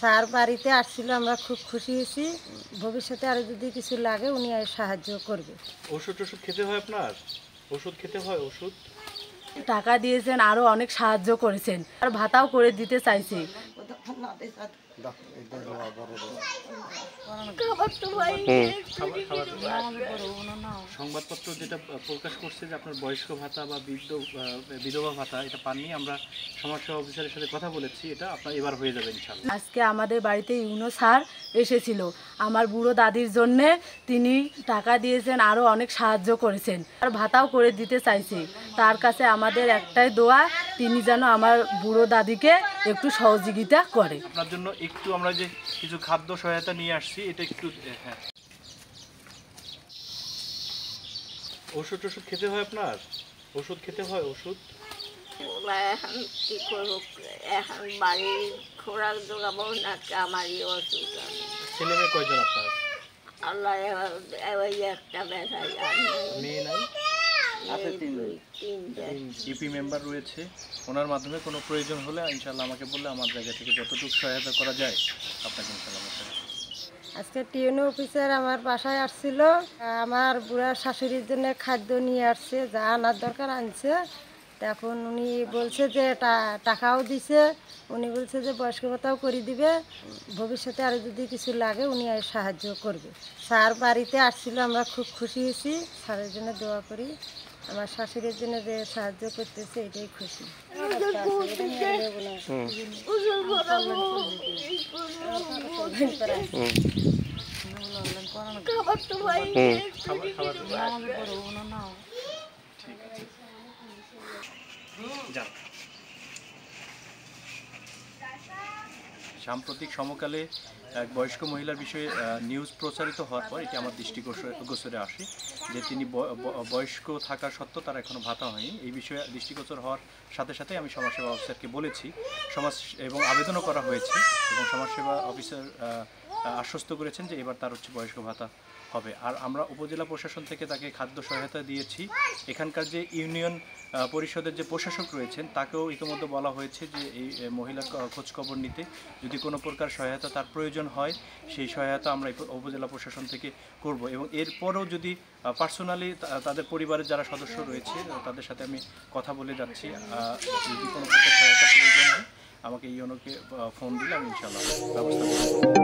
Sir বাড়িতে আসছিল, আমরা খুব খুশি হয়েছি। ভবিষ্যতে আরও যদি কিছু লাগে উনি সাহায্য করবে। ওষুধ খেতে হয় আপনার? ওষুধ খেতে হয়? ওষুধ টাকা দিয়েছেন, আরো অনেক সাহায্য করেছেন, আর ভাতাও করে দিতে চাইছি। সংবাদপত্র যেটা প্রকাশ করছে যে আপনার বয়স্ক ভাতা বা বিধবা ভাতা এটা পাননি। আমরা সমাজসেবা অফিসারের সাথে কথা বলেছি, এটা আপনার এবার হয়ে যাবে ইনশাআল্লাহ। আজকে আমাদের বাড়িতে ইউনো স্যার এসেছিল আমার বুড়ো দাদির জন্যে। তিনি টাকা দিয়েছেন, আরো অনেক সাহায্য করেছেন, আর ভাতাও করে দিতে চাইছি। তার কাছে আমাদের একটাই দোয়া, তিনি যেন আমার বুড়ো দাদিকে একটু সহযোগিতা করে। আপনার জন্য একটু আমরা যে কিছু খাদ্য সহায়তা নিয়ে আসছি, এটা একটু হ্যাঁ। ওষুধ খেতে হয় আপনার? ওষুধ খেতে হয়? ওষুধ এখন কি করবো, এখন বাড়ির খোরাক জোগাবো নাকি আমারই অসুখ? ছেলে মেয়ে কয়জন আপনার? আল্লাহ ওই একটা ব্যথায় মেয়ে নাই? ইপি মেম্বার রয়েছে, ওনার মাধ্যমে কোনো প্রয়োজন হলে ইনশাল্লাহ আমাকে বললে আমার জায়গা থেকে যতটুকু সহায়তা করা যায় আপনাকে ইনশাল্লাহ। আজকে টিএনও অফিসার আমার বাসায় আসছিল, আমার বুড়ার শাশুড়ির জন্য খাদ্য নিয়ে আসছে, যা আনার দরকার আনছে। এখন উনি বলছে যে টাকাও দিছে, উনি বলছে যে বয়স্ক ভাতাও করে দিবে। ভবিষ্যতে আরও যদি কিছু লাগে উনি সাহায্য করবে। স্যার বাড়িতে আসছিল, আমরা খুব খুশি হয়েছি। স্যারের জন্য দোয়া করি, আমার শাশুড়ির জন্য যে সাহায্য করতেছে এটাই খুশি। সাম্প্রতিক সমকালে এক বয়স্ক মহিলার বিষয়ে নিউজ প্রচারিত হওয়ার পর এটি আমার দৃষ্টিগোচরে আসে যে তিনি বয়স্ক থাকা সত্ত্বেও তার এখনও ভাতা হয়নি। এই বিষয়ে দৃষ্টিগোচর হওয়ার সাথে সাথে আমি সমাজসেবা অফিসারকে বলেছি এবং আবেদনও করা হয়েছে, এবং সমাজসেবা অফিসার আশ্বস্ত করেছেন যে এবার তার বয়স্ক ভাতা হবে। আর আমরা উপজেলা প্রশাসন থেকে তাকে খাদ্য সহায়তা দিয়েছি। এখানকার যে ইউনিয়ন পরিষদের যে প্রশাসক রয়েছেন তাকেও ইতিমধ্যে বলা হয়েছে যে এই মহিলার খোঁজখবর নিতে, যদি কোনো প্রকার সহায়তা তার প্রয়োজন হয় সেই সহায়তা আমরা উপজেলা প্রশাসন থেকে করব। এবং এরপরেও যদি পার্সোনালি তাদের পরিবারের যারা সদস্য রয়েছে তাদের সাথে আমি কথা বলে যাচ্ছি, যদি কোনো প্রকার সহায়তা প্রয়োজন হয় আমাকে ইউনোকে ফোন দিলে আমি ইনশাআল্লাহ ব্যবস্থা করব।